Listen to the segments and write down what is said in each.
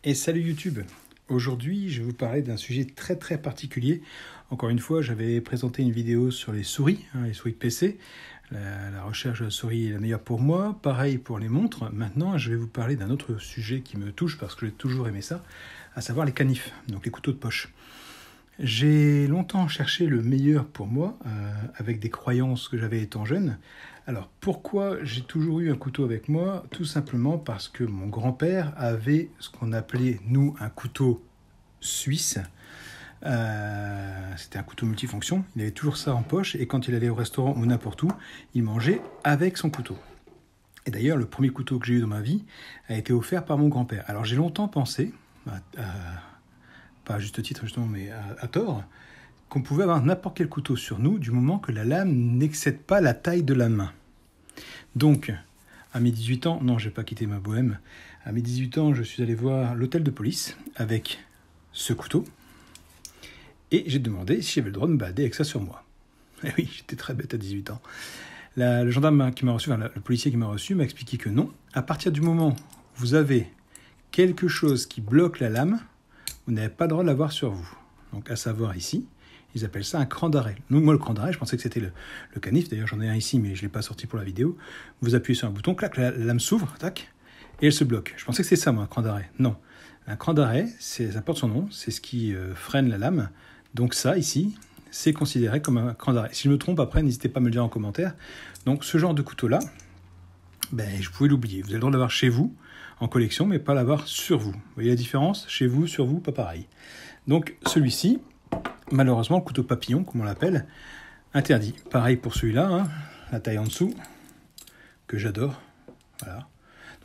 Et salut YouTube. Aujourd'hui, je vais vous parler d'un sujet très particulier. Encore une fois, j'avais présenté une vidéo sur les souris, les souris de PC. La recherche de la souris est la meilleure pour moi. Pareil pour les montres. Maintenant, je vais vous parler d'un autre sujet qui me touche parce que j'ai toujours aimé ça, à savoir les canifs, donc les couteaux de poche. J'ai longtemps cherché le meilleur pour moi, avec des croyances que j'avais étant jeune. Alors, pourquoi j'ai toujours eu un couteau avec moi? Tout simplement parce que mon grand-père avait ce qu'on appelait, nous, un couteau suisse. C'était un couteau multifonction. Il avait toujours ça en poche, et quand il allait au restaurant ou n'importe où, il mangeait avec son couteau. Et d'ailleurs, le premier couteau que j'ai eu dans ma vie a été offert par mon grand-père. Alors, j'ai longtemps pensé, pas à juste titre justement, mais à tort, qu'on pouvait avoir n'importe quel couteau sur nous du moment que la lame n'excède pas la taille de la main. Donc, à mes 18 ans, non, je n'ai pas quitté ma bohème, à mes 18 ans, je suis allé voir l'hôtel de police avec ce couteau, et j'ai demandé si j'avais le droit de me balader avec ça sur moi. Et oui, j'étais très bête à 18 ans. Le gendarme qui m'a reçu, le policier qui m'a reçu m'a expliqué que non, à partir du moment où vous avez quelque chose qui bloque la lame, vous n'avez pas le droit de l'avoir sur vous. Donc, à savoir ici, ils appellent ça un cran d'arrêt. Donc, moi, le cran d'arrêt, je pensais que c'était le canif. D'ailleurs, j'en ai un ici, mais je ne l'ai pas sorti pour la vidéo. Vous appuyez sur un bouton, clac, la lame s'ouvre, tac, et elle se bloque. Je pensais que c'était ça, moi, un cran d'arrêt. Non. Un cran d'arrêt, ça porte son nom, c'est ce qui freine la lame. Donc, ça, ici, c'est considéré comme un cran d'arrêt. Si je me trompe, après, n'hésitez pas à me le dire en commentaire. Donc, ce genre de couteau-là, je pouvais l'oublier. Vous avez le droit de l'avoir chez vous, en collection, mais pas l'avoir sur vous. Vous voyez la différence? Chez vous, sur vous, pas pareil. Donc, celui-ci, malheureusement, le couteau papillon, comme on l'appelle, interdit. Pareil pour celui-là, la taille en dessous, que j'adore. Voilà.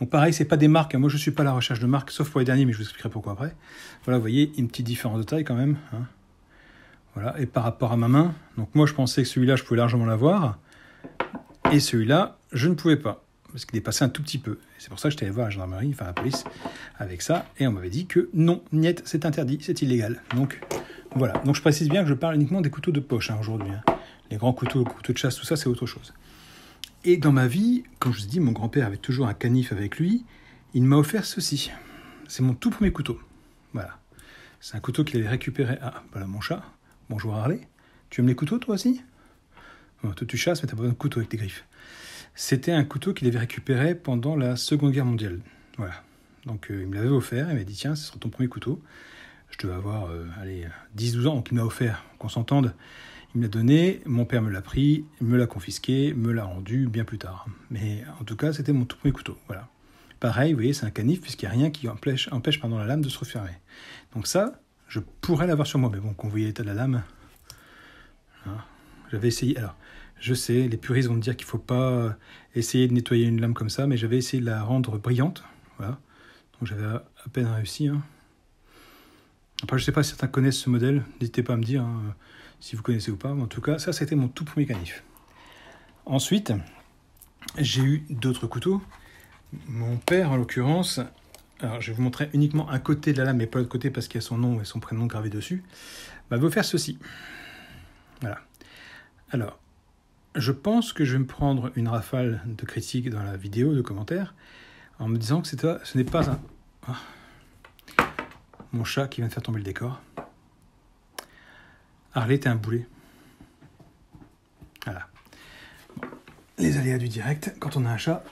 Donc pareil, c'est pas des marques. Moi, je ne suis pas à la recherche de marques, sauf pour les derniers, mais je vous expliquerai pourquoi après. Voilà, vous voyez, une petite différence de taille quand même. Voilà. Et par rapport à ma main, donc moi, je pensais que celui-là, je pouvais largement l'avoir. Et celui-là, je ne pouvais pas, parce qu'il est passé un tout petit peu. Et c'est pour ça que j'étais allé voir la gendarmerie, enfin la police, avec ça. Et on m'avait dit que non, niet, c'est interdit, c'est illégal. Donc voilà, donc je précise bien que je parle uniquement des couteaux de poche aujourd'hui. Les grands couteaux de chasse, tout ça, c'est autre chose. Et dans ma vie, comme je vous ai dit, mon grand-père avait toujours un canif avec lui. Il m'a offert ceci. C'est mon tout premier couteau. Voilà. C'est un couteau qu'il avait récupéré. Ah, voilà mon chat. Bonjour Harley. Tu aimes les couteaux toi aussi? Bon, toi tu chasses, mais t'as pas besoin de couteau avec tes griffes. C'était un couteau qu'il avait récupéré pendant la Seconde Guerre mondiale. Voilà. Donc il me l'avait offert. Il m'a dit tiens, ce sera ton premier couteau. Je devais avoir 10-12 ans, donc il m'a offert, qu'on s'entende. Il me l'a donné, mon père me l'a pris, me l'a confisqué, me l'a rendu bien plus tard. Mais en tout cas, c'était mon tout premier couteau. Voilà. Pareil, vous voyez, c'est un canif, puisqu'il n'y a rien qui empêche la lame de se refermer. Donc ça, je pourrais l'avoir sur moi. Mais bon, quand vous voyez l'état de la lame, j'avais essayé. Alors, je sais, les puristes vont me dire qu'il ne faut pas essayer de nettoyer une lame comme ça, mais j'avais essayé de la rendre brillante. Voilà. Donc j'avais à peine réussi. Après, je ne sais pas si certains connaissent ce modèle. N'hésitez pas à me dire si vous connaissez ou pas. Mais en tout cas, ça, c'était mon tout premier canif. Ensuite, j'ai eu d'autres couteaux. Mon père, en l'occurrence, alors je vais vous montrer uniquement un côté de la lame, mais pas l'autre côté parce qu'il y a son nom et son prénom gravé dessus, va vous faire ceci. Voilà. Alors, je pense que je vais me prendre une rafale de critiques dans la vidéo, de commentaires, en me disant que ce n'est pas un... Mon chat qui vient de faire tomber le décor. Harley, t'es un boulet. Voilà. Bon. Les aléas du direct, quand on a un chat,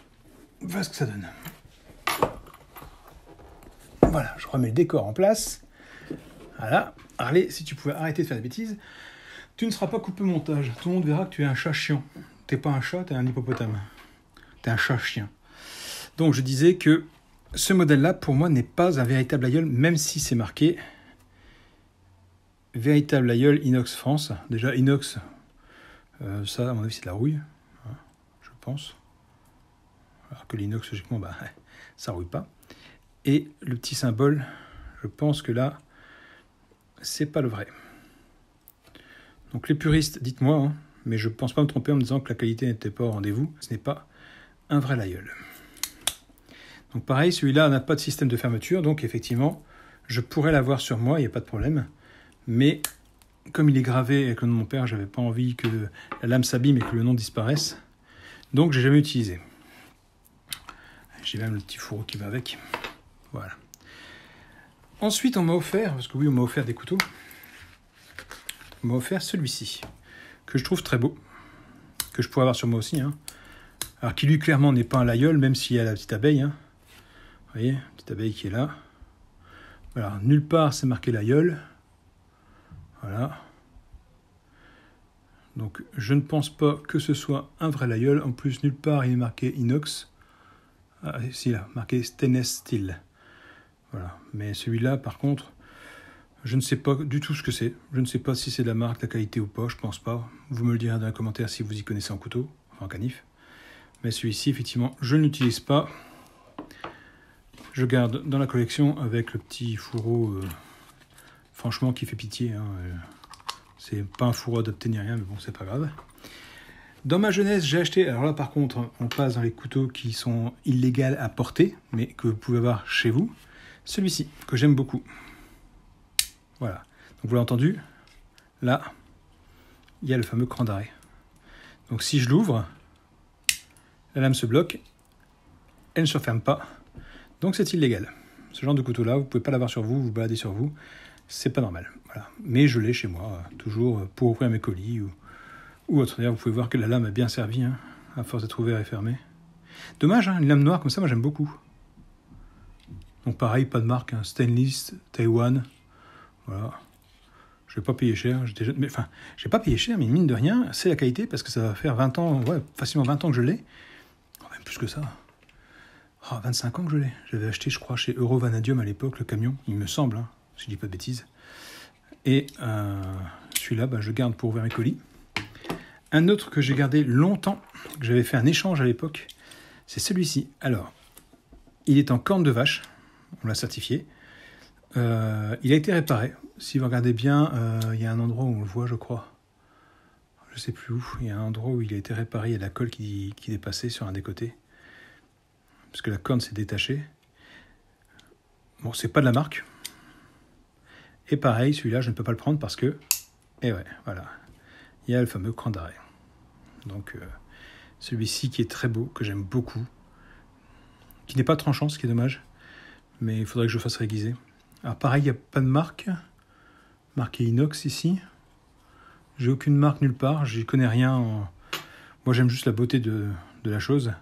voilà ce que ça donne. Voilà, je remets le décor en place. Voilà. Harley, si tu pouvais arrêter de faire des bêtises, tu ne seras pas coupé montage. Tout le monde verra que tu es un chat chiant. T'es pas un chat, t'es un hippopotame. T'es un chat chien. Donc je disais que ce modèle-là, pour moi, n'est pas un véritable aïeul, même si c'est marqué véritable aïeul inox France. Déjà, inox, ça, à mon avis, c'est de la rouille, je pense. Alors que l'inox, logiquement, ça rouille pas. Et le petit symbole, je pense que là, c'est pas le vrai. Donc les puristes, dites-moi, mais je pense pas me tromper en me disant que la qualité n'était pas au rendez-vous. Ce n'est pas un vrai aïeul. Donc pareil, celui-là n'a pas de système de fermeture, donc effectivement, je pourrais l'avoir sur moi, il n'y a pas de problème. Mais comme il est gravé avec le nom de mon père, j'avais pas envie que la lame s'abîme et que le nom disparaisse. Donc j'ai jamais utilisé. J'ai même le petit fourreau qui va avec. Voilà. Ensuite, on m'a offert, parce que oui, on m'a offert des couteaux, on m'a offert celui-ci, que je trouve très beau, que je pourrais avoir sur moi aussi, hein. Alors qui lui, clairement, n'est pas un laïeul, même s'il y a la petite abeille, hein. Vous voyez, petite abeille qui est là. Voilà, nulle part, c'est marqué laïeul. Voilà. Donc, je ne pense pas que ce soit un vrai laïeul. En plus, nulle part, il est marqué inox. Ah, si, là, marqué stainless steel. Voilà. Mais celui-là, par contre, je ne sais pas du tout ce que c'est. Je ne sais pas si c'est de la marque, de la qualité ou pas. Je pense pas. Vous me le direz dans les commentaires si vous y connaissez en couteau, enfin en canif. Mais celui-ci, effectivement, je ne l'utilise pas. Je garde dans la collection avec le petit fourreau, franchement, qui fait pitié, hein. C'est pas un fourreau adapté ni rien, mais bon, c'est pas grave. Dans ma jeunesse, j'ai acheté... Alors là, par contre, on passe dans les couteaux qui sont illégaux à porter, mais que vous pouvez avoir chez vous. Celui-ci, que j'aime beaucoup. Voilà. Donc, vous l'avez entendu, là, il y a le fameux cran d'arrêt. Donc, si je l'ouvre, la lame se bloque, elle ne se referme pas. Donc, c'est illégal. Ce genre de couteau-là, vous ne pouvez pas l'avoir sur vous, vous baladez sur vous. C'est pas normal. Voilà. Mais je l'ai chez moi, toujours pour ouvrir mes colis ou autre. D'ailleurs, vous pouvez voir que la lame a bien servi, hein, à force d'être ouverte et fermée. Dommage, hein, une lame noire comme ça, moi j'aime beaucoup. Donc pareil, pas de marque, hein, Stainless, Taïwan. Voilà. Je vais pas payer cher. Enfin, j'ai pas payé cher, mais mine de rien, c'est la qualité parce que ça va faire 20 ans, ouais, facilement 20 ans que je l'ai. Oh, même plus que ça. Oh, 25 ans que je l'ai. J'avais acheté, je crois, chez Euro Vanadium à l'époque, le camion, il me semble, hein, si je dis pas de bêtises. Et celui-là, je garde pour ouvrir mes colis. Un autre que j'ai gardé longtemps, que j'avais fait un échange à l'époque, c'est celui-ci. Alors, il est en corne de vache, on l'a certifié. Il a été réparé. Si vous regardez bien, il y a un endroit où on le voit, je crois. Je ne sais plus où. Il y a un endroit où il a été réparé, il y a de la colle qui dépassait sur un des côtés. Parce que la corne s'est détachée. Bon, c'est pas de la marque. Et pareil, celui-là, je ne peux pas le prendre parce que... Et ouais, voilà. Il y a le fameux cran d'arrêt. Donc, celui-ci qui est très beau, que j'aime beaucoup. Qui n'est pas tranchant, ce qui est dommage. Mais il faudrait que je le fasse réguiser. Alors pareil, il n'y a pas de marque. Marqué inox ici. J'ai aucune marque nulle part. J'y connais rien. Moi, j'aime juste la beauté de la chose.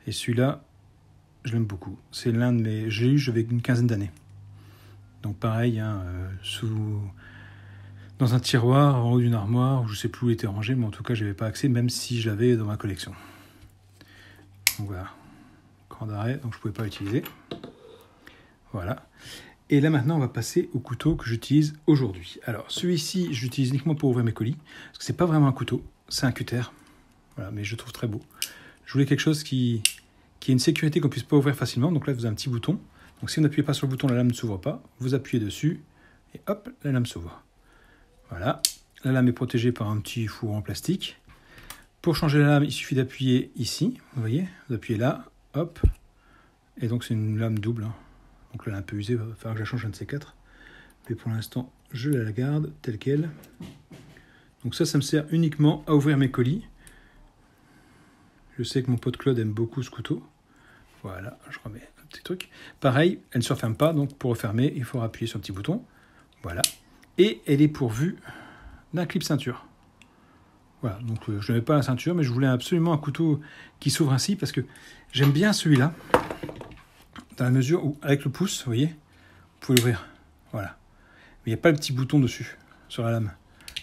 Et celui-là, je l'aime beaucoup. C'est l'un de mes... J'ai eu, j'avais une quinzaine d'années. Donc pareil, hein, dans un tiroir, en haut d'une armoire, où je ne sais plus où il était rangé, mais en tout cas, je n'avais pas accès, même si je l'avais dans ma collection. Donc voilà. Cran d'arrêt, donc je ne pouvais pas l'utiliser. Voilà. Et là maintenant, on va passer au couteau que j'utilise aujourd'hui. Alors, celui-ci, je l'utilise uniquement pour ouvrir mes colis, parce que c'est pas vraiment un couteau, c'est un cutter. Voilà, mais je le trouve très beau. Je voulais quelque chose qui ait une sécurité qu'on puisse pas ouvrir facilement. Donc là, vous avez un petit bouton. Donc si vous n'appuyez pas sur le bouton, la lame ne s'ouvre pas. Vous appuyez dessus et hop, la lame s'ouvre. Voilà. La lame est protégée par un petit fourreau en plastique. Pour changer la lame, il suffit d'appuyer ici. Vous voyez, vous appuyez là, hop. Et donc c'est une lame double, hein. Donc là, elle est un peu usée, il va falloir que je la change un de ces quatre. Mais pour l'instant, je la garde telle qu'elle. Donc ça me sert uniquement à ouvrir mes colis. Je sais que mon pote Claude aime beaucoup ce couteau. Voilà, je remets un petit truc. Pareil, elle ne se referme pas, donc pour refermer, il faut appuyer sur le petit bouton. Voilà. Et elle est pourvue d'un clip ceinture. Voilà, donc je ne mets pas à la ceinture, mais je voulais absolument un couteau qui s'ouvre ainsi, parce que j'aime bien celui-là. Dans la mesure où, avec le pouce, vous voyez, vous pouvez l'ouvrir. Voilà. Mais il n'y a pas le petit bouton dessus, sur la lame.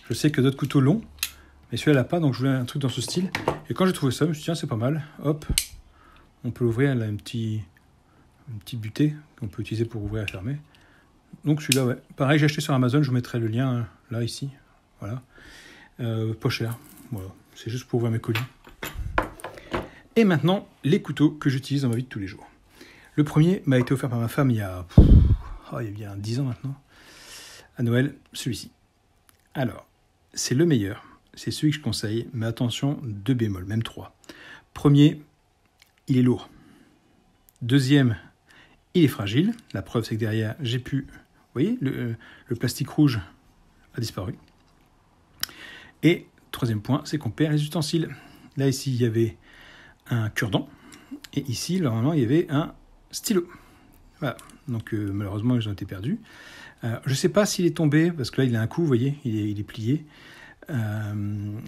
Je sais que d'autres couteaux l'ont, mais celui-là n'a pas, donc je voulais un truc dans ce style. Et quand j'ai trouvé ça, je me suis dit, tiens, c'est pas mal. Hop, on peut l'ouvrir, elle a un petit butée qu'on peut utiliser pour ouvrir et fermer. Donc celui-là, ouais. Pareil, j'ai acheté sur Amazon, je vous mettrai le lien, hein, là, ici. Voilà. Pas cher. Voilà. C'est juste pour ouvrir mes colis. Et maintenant, les couteaux que j'utilise dans ma vie de tous les jours. Le premier m'a été offert par ma femme il y a bien 10 ans maintenant, à Noël, celui-ci. Alors, c'est le meilleur, c'est celui que je conseille, mais attention, 2 bémols, même 3. Premier, il est lourd. Deuxième, il est fragile. La preuve, c'est que derrière, j'ai pu... Vous voyez, le plastique rouge a disparu. Et troisième point, c'est qu'on perd les ustensiles. Là, ici, il y avait un cure-dent. Et ici, normalement, il y avait un stylo. Voilà. donc malheureusement ils ont été perdus. Je ne sais pas s'il est tombé, parce que là il a un coup, vous voyez, il est plié.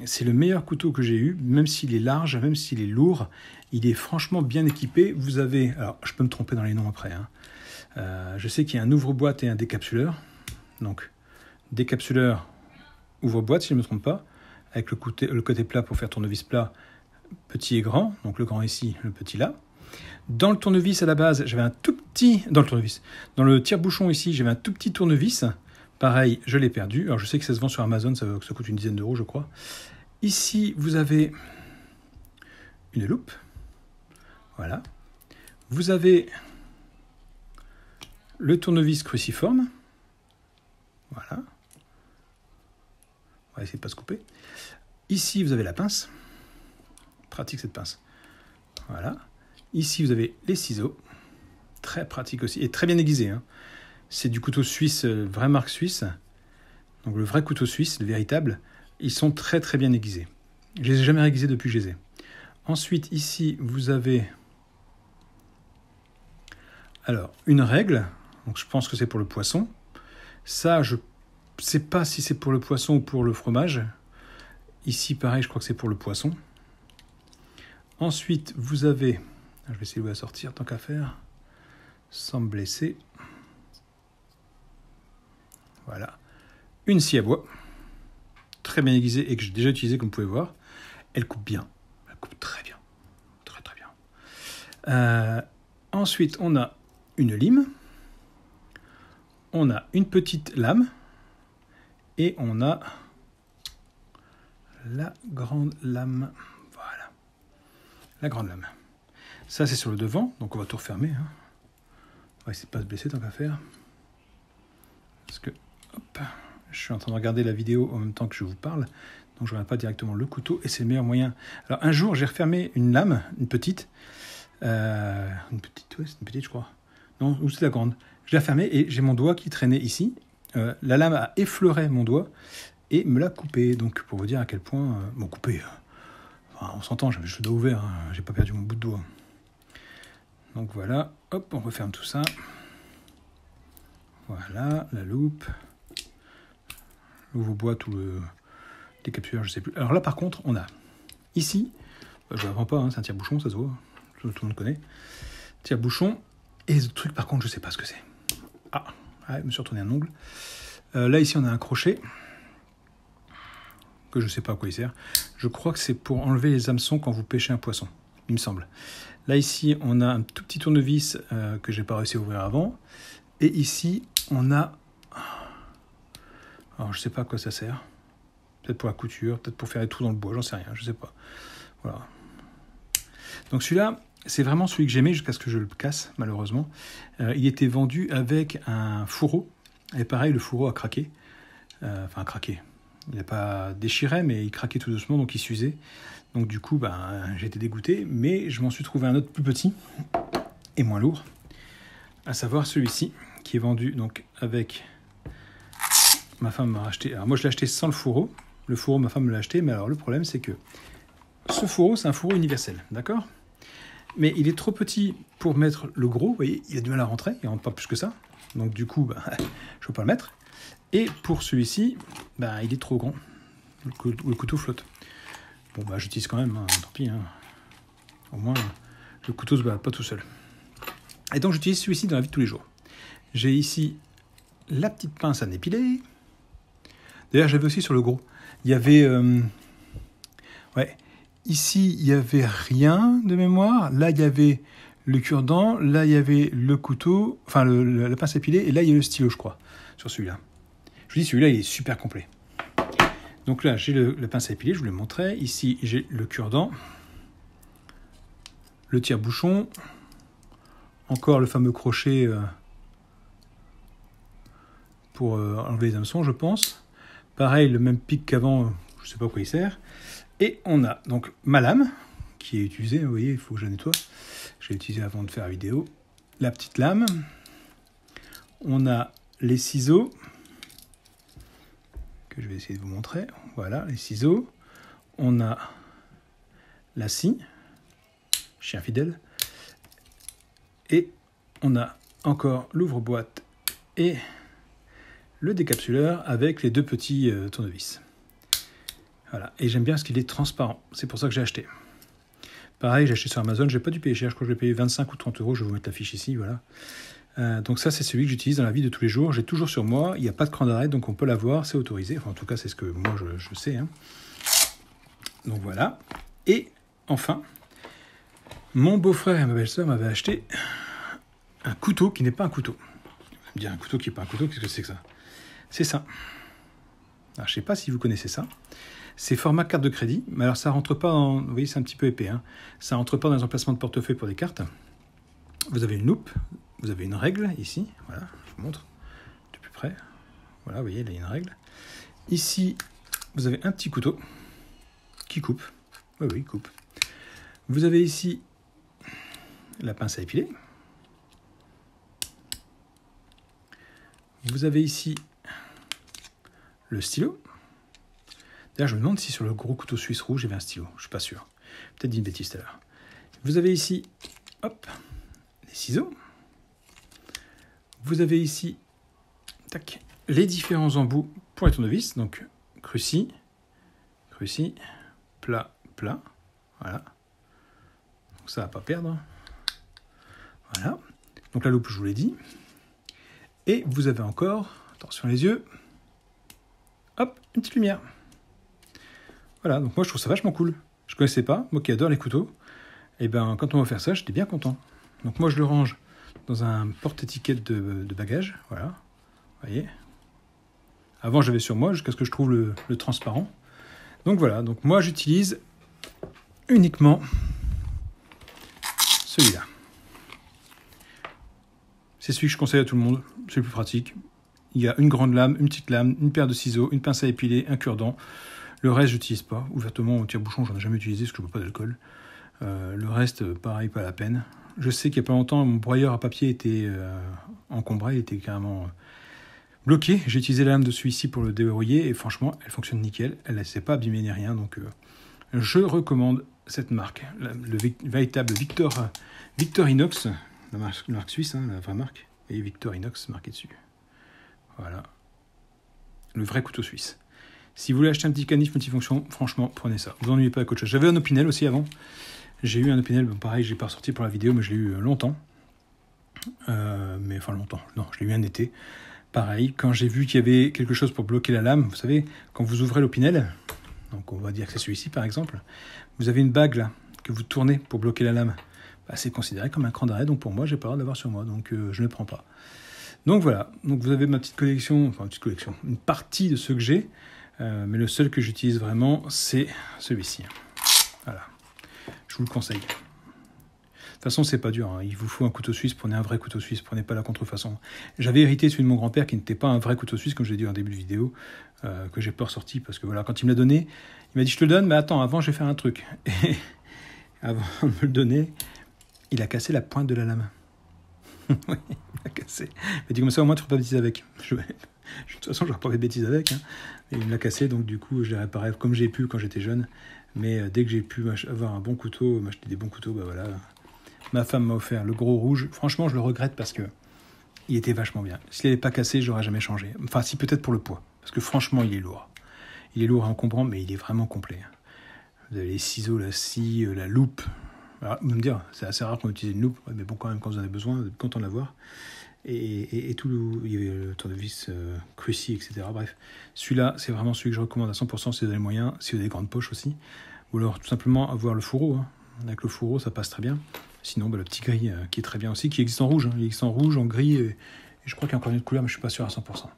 C'est le meilleur couteau que j'ai eu, même s'il est large, même s'il est lourd, il est franchement bien équipé. Vous avez, alors je peux me tromper dans les noms après, hein. Je sais qu'il y a un ouvre-boîte et un décapsuleur. Donc décapsuleur, ouvre-boîte si je ne me trompe pas, avec le côté plat pour faire tournevis plat, petit et grand, donc le grand ici, le petit là. Dans le tournevis à la base, j'avais un tout petit, dans le tire-bouchon ici, j'avais un tout petit tournevis. Pareil, je l'ai perdu. Alors je sais que ça se vend sur Amazon, ça coûte une dizaine d'euros, je crois. Ici, vous avez une loupe. Voilà. Vous avez le tournevis cruciforme. Voilà. On va essayer de ne pas se couper. Ici, vous avez la pince. Pratique cette pince. Voilà. Ici, vous avez les ciseaux. Très pratique aussi. Et très bien aiguisé, hein. C'est du couteau suisse, vraie marque suisse. Donc le vrai couteau suisse, le véritable. Ils sont très très bien aiguisés. Je les ai jamais aiguisés depuis que je les ai. Ensuite, ici, vous avez alors une règle. Donc je pense que c'est pour le poisson. Ça, je ne sais pas si c'est pour le poisson ou pour le fromage. Ici, pareil, je crois que c'est pour le poisson. Ensuite, vous avez... Je vais essayer de la sortir tant qu'à faire, sans me blesser. Voilà. Une scie à bois, très bien aiguisée et que j'ai déjà utilisée, comme vous pouvez voir. Elle coupe bien. Elle coupe très bien. Très très bien. Ensuite, on a une lime. On a une petite lame. Et on a la grande lame. Voilà. La grande lame. Ça, c'est sur le devant, donc on va tout refermer, hein. On va essayer de ne pas se blesser tant qu'à faire. Parce que, hop, je suis en train de regarder la vidéo en même temps que je vous parle, donc je ne regarde pas directement le couteau, et c'est le meilleur moyen. Alors, un jour, j'ai refermé une lame, une petite, ouais, c'est une petite, je crois. Non, ou c'est la grande. Je l'ai refermée et j'ai mon doigt qui traînait ici. La lame a effleuré mon doigt et me l'a coupé. Donc, pour vous dire à quel point, bon, coupé, enfin, on s'entend, j'avais le doigt ouvert, hein, j'ai pas perdu mon bout de doigt. Donc voilà, hop, on referme tout ça. Voilà, la loupe. L'ouvre-boîte ou le décapsuleur, je ne sais plus. Alors là, par contre, on a ici, je ne l'apprends pas, hein, c'est un tire-bouchon, ça se voit, tout le monde connaît. Tire-bouchon, et ce truc, par contre, je ne sais pas ce que c'est. Ah, ouais, je me suis retourné un ongle. Là, ici, on a un crochet, que je ne sais pas à quoi il sert. Je crois que c'est pour enlever les hameçons quand vous pêchez un poisson, il me semble. Là, ici, on a un tout petit tournevis que je n'ai pas réussi à ouvrir avant. Et ici, on a... Alors, je ne sais pas à quoi ça sert. Peut-être pour la couture, peut-être pour faire les trous dans le bois, j'en sais rien, je ne sais pas. Voilà. Donc celui-là, c'est vraiment celui que j'aimais jusqu'à ce que je le casse, malheureusement. Il était vendu avec un fourreau. Et pareil, le fourreau a craqué. Enfin, craqué. Il n'a pas déchiré, mais il craquait tout doucement, donc il s'usait. Donc du coup, j'ai été dégoûté, mais je m'en suis trouvé un autre plus petit et moins lourd, à savoir celui-ci, qui est vendu donc avec... Ma femme m'a racheté... Alors moi, je l'ai acheté sans le fourreau. Le fourreau, ma femme me l'a acheté, mais alors le problème, c'est que ce fourreau, c'est un fourreau universel, d'accord ? Mais il est trop petit pour mettre le gros, vous voyez, il a du mal à rentrer, il ne rentre pas plus que ça. Donc du coup, je ne peux pas le mettre. Et pour celui-ci, il est trop grand. Le couteau flotte. Bon, j'utilise quand même, hein, tant pis. Hein. Au moins, le couteau se balade pas tout seul. Et donc, j'utilise celui-ci dans la vie de tous les jours. J'ai ici la petite pince à épiler. D'ailleurs, j'avais aussi sur le gros. Il y avait... ouais. Ici, il n'y avait rien de mémoire. Là, il y avait le cure-dent. Là, il y avait le couteau. Enfin, la pince à épiler. Et là, il y a le stylo, je crois, sur celui-là. Je vous dis, celui-là, il est super complet. Donc là, j'ai la pince à épiler, je vous l'ai montré. Ici, j'ai le cure-dent, le tire-bouchon, encore le fameux crochet pour enlever les hameçons, je pense. Pareil, le même pic qu'avant, je ne sais pas à quoi il sert. Et on a donc ma lame, qui est utilisée, vous voyez, il faut que je la nettoie. Je l'ai utilisée avant de faire la vidéo. La petite lame. On a les ciseaux, que je vais essayer de vous montrer. Voilà, les ciseaux. On a la scie, chien fidèle. Et on a encore l'ouvre-boîte et le décapsuleur avec les deux petits tournevis. Voilà, et j'aime bien parce qu'il est transparent, c'est pour ça que j'ai acheté. Pareil, j'ai acheté sur Amazon, j'ai pas dû payer cher, je crois que j'ai payé 25 ou 30 euros, je vais vous mettre la fiche ici, voilà. Donc ça, c'est celui que j'utilise dans la vie de tous les jours, j'ai toujours sur moi, il n'y a pas de cran d'arrêt, donc on peut l'avoir, c'est autorisé, enfin en tout cas c'est ce que moi je sais. Hein. Donc voilà, et enfin, mon beau-frère et ma belle-sœur m'avaient acheté un couteau qui n'est pas un couteau. Vous allez me dire un couteau qui n'est pas un couteau, qu'est-ce que c'est que ça? C'est ça. Alors, je ne sais pas si vous connaissez ça. C'est format carte de crédit, mais alors ça rentre pas dans... Vous voyez, c'est un petit peu épais. Hein. Ça rentre pas dans les emplacements de portefeuille pour des cartes. Vous avez une loupe, vous avez une règle ici. Voilà, je vous montre de plus près. Voilà, vous voyez, là, il y a une règle. Ici, vous avez un petit couteau qui coupe. Oui, oui, il coupe. Vous avez ici la pince à épiler. Vous avez ici le stylo. D'ailleurs, je me demande si sur le gros couteau suisse rouge, il y avait un stylo. Je ne suis pas sûr. Peut-être dit une bêtise tout à l'heure. Vous avez ici, hop, les ciseaux. Vous avez ici, tac, les différents embouts pour les tournevis. Donc, cruci, plat, plat. Voilà. Donc, ça ne va pas perdre. Voilà. Donc, la loupe, je vous l'ai dit. Et vous avez encore, attention les yeux, hop, une petite lumière. Voilà, donc moi je trouve ça vachement cool. Je ne connaissais pas, moi qui adore les couteaux. Et ben quand on m'a offert ça, j'étais bien content. Donc moi je le range dans un porte-étiquette de bagages, voilà. Vous voyez. Avant j'avais sur moi jusqu'à ce que je trouve le transparent. Donc voilà, donc moi j'utilise uniquement celui-là. C'est celui que je conseille à tout le monde, c'est le plus pratique. Il y a une grande lame, une petite lame, une paire de ciseaux, une pince à épiler, un cure-dent. Le reste, je n'utilise pas. Ouvertement, au tire-bouchon, j'en ai jamais utilisé parce que je ne bois pas d'alcool. Le reste, pareil, pas la peine. Je sais qu'il n'y a pas longtemps, mon broyeur à papier était encombré, il était carrément bloqué. J'ai utilisé la lame de celui-ci pour le déverrouiller et franchement, elle fonctionne nickel. Elle ne s'est pas abîmée ni rien. Donc, je recommande cette marque, le véritable Victorinox, la marque suisse, hein, la vraie marque. Et Victorinox marqué dessus. Voilà. Le vrai couteau suisse. Si vous voulez acheter un petit canif multifonction, franchement, prenez ça. Vous ennuyez pas avec autre chose. J'avais un Opinel aussi avant. J'ai eu un Opinel, bon, pareil, je l'ai pas ressorti pour la vidéo, mais je l'ai eu longtemps. Mais enfin longtemps, non, je l'ai eu un été. Pareil, quand j'ai vu qu'il y avait quelque chose pour bloquer la lame, vous savez, quand vous ouvrez l'Opinel, donc on va dire que c'est celui-ci par exemple, vous avez une bague là, que vous tournez pour bloquer la lame. Bah, c'est considéré comme un cran d'arrêt, donc pour moi, j'ai pas le droit d'avoir sur moi, donc je ne le prends pas. Donc voilà, donc vous avez ma petite collection, enfin petite collection, une partie de ceux que j'ai. Mais le seul que j'utilise vraiment, c'est celui-ci. Voilà. Je vous le conseille. De toute façon, c'est pas dur. Hein. Il vous faut un couteau suisse. Prenez un vrai couteau suisse. Prenez pas la contrefaçon. J'avais hérité celui de mon grand-père qui n'était pas un vrai couteau suisse, comme je l'ai dit en début de vidéo, que j'ai pas ressorti parce que voilà, quand il me l'a donné, il m'a dit je te le donne, mais attends, avant je vais faire un truc. Et avant de me le donner, il a cassé la pointe de la lame. Oui, il l'a cassé. Il m'a dit comme ça, au moins tu ne feras pas de bêtises avec. De toute façon, je n'aurais pas fait de bêtises avec. Hein. Et il me l'a cassé, donc du coup, je l'ai réparé comme j'ai pu quand j'étais jeune. Mais dès que j'ai pu avoir un bon couteau, m'acheter des bons couteaux, bah voilà. Ma femme m'a offert le gros rouge. Franchement, je le regrette parce que il était vachement bien. S'il n'avait pas cassé, je l'aurais jamais changé. Enfin, si, peut-être pour le poids. Parce que franchement, il est lourd. Il est lourd et encombrant, mais il est vraiment complet. Vous avez les ciseaux, la scie, la loupe. Alors, vous me dire, c'est assez rare qu'on utilise une loupe, mais bon, quand même, quand vous en avez besoin, vous êtes content de l'avoir. Et tout, il y avait le tournevis, cruci, etc. Bref, celui-là, c'est vraiment celui que je recommande à 100% si vous avez les moyens, si vous avez des grandes poches aussi. Ou alors, tout simplement, avoir le fourreau. Hein. Avec le fourreau, ça passe très bien. Sinon, bah, le petit gris, qui est très bien aussi, qui existe en rouge. Hein. Il existe en rouge, en gris, et je crois qu'il y a encore une autre couleur, mais je ne suis pas sûr à 100%.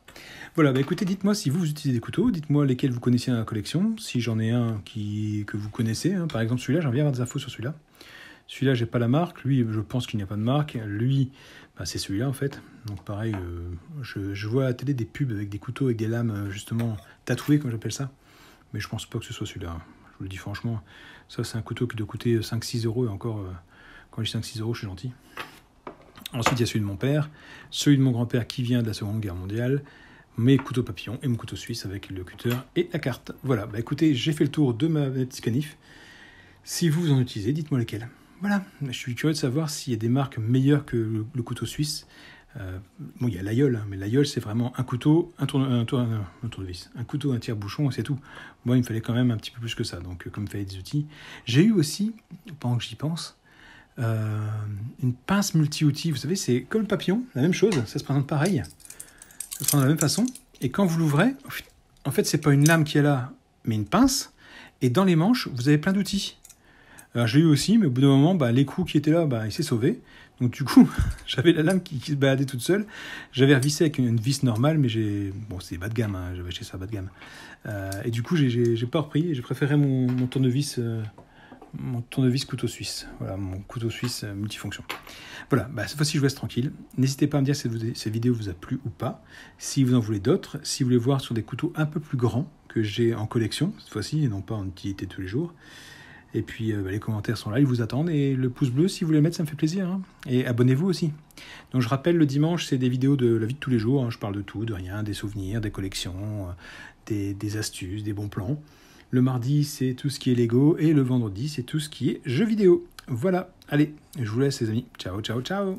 Voilà, bah écoutez, dites-moi si vous utilisez des couteaux, dites-moi lesquels vous connaissez dans la collection, si j'en ai un que vous connaissez. Hein. Par exemple, celui-là, j'en viens avoir des infos sur celui-là. Celui-là, j'ai pas la marque. Lui, je pense qu'il n'y a pas de marque. Lui, bah, c'est celui-là, en fait. Donc, pareil, je vois à la télé des pubs avec des couteaux, avec des lames, justement, tatouées, comme j'appelle ça. Mais je pense pas que ce soit celui-là. Je vous le dis franchement. Ça, c'est un couteau qui doit coûter 5-6 €. Et encore, quand je dis 5-6 €, je suis gentil. Ensuite, il y a celui de mon père. Celui de mon grand-père qui vient de la Seconde Guerre mondiale. Mes couteaux papillons et mon couteau suisse avec le cutter et la carte. Voilà, bah écoutez, j'ai fait le tour de ma petite canif. Si vous en utilisez, dites-moi lesquels. Voilà, je suis curieux de savoir s'il y a des marques meilleures que le couteau suisse. Bon, il y a l'aïeul, hein, mais l'aïeul, c'est vraiment un couteau, un tournevis, un couteau, un tire-bouchon, c'est tout. Moi, il me fallait quand même un petit peu plus que ça, donc comme il fallait des outils. J'ai eu aussi, pendant que j'y pense, une pince multi-outils. Vous savez, c'est comme le papillon, la même chose, ça se présente pareil, ça se présente de la même façon. Et quand vous l'ouvrez, en fait, c'est pas une lame qui est là, mais une pince. Et dans les manches, vous avez plein d'outils. Alors, j'ai eu aussi, mais au bout d'un moment, l'écrou qui était là, il s'est sauvé. Donc du coup, j'avais la lame qui se baladait toute seule. J'avais revissé avec une vis normale, mais c'est bas de gamme, hein, j'avais acheté ça bas de gamme. Et du coup, j'ai pas repris, j'ai préféré mon tournevis couteau suisse. Voilà, mon couteau suisse multifonction. Voilà, cette fois-ci, je vous laisse tranquille. N'hésitez pas à me dire si cette vidéo vous a plu ou pas. Si vous en voulez d'autres, si vous voulez voir sur des couteaux un peu plus grands que j'ai en collection, cette fois-ci, et non pas en utilité tous les jours. Et puis les commentaires sont là, ils vous attendent. Et le pouce bleu, si vous voulez le mettre, ça me fait plaisir. Hein. Et abonnez-vous aussi. Donc je rappelle, le dimanche, c'est des vidéos de la vie de tous les jours. Hein. Je parle de tout, de rien, des souvenirs, des collections, des astuces, des bons plans. Le mardi, c'est tout ce qui est Lego. Et le vendredi, c'est tout ce qui est jeux vidéo. Voilà. Allez, je vous laisse les amis. Ciao, ciao, ciao.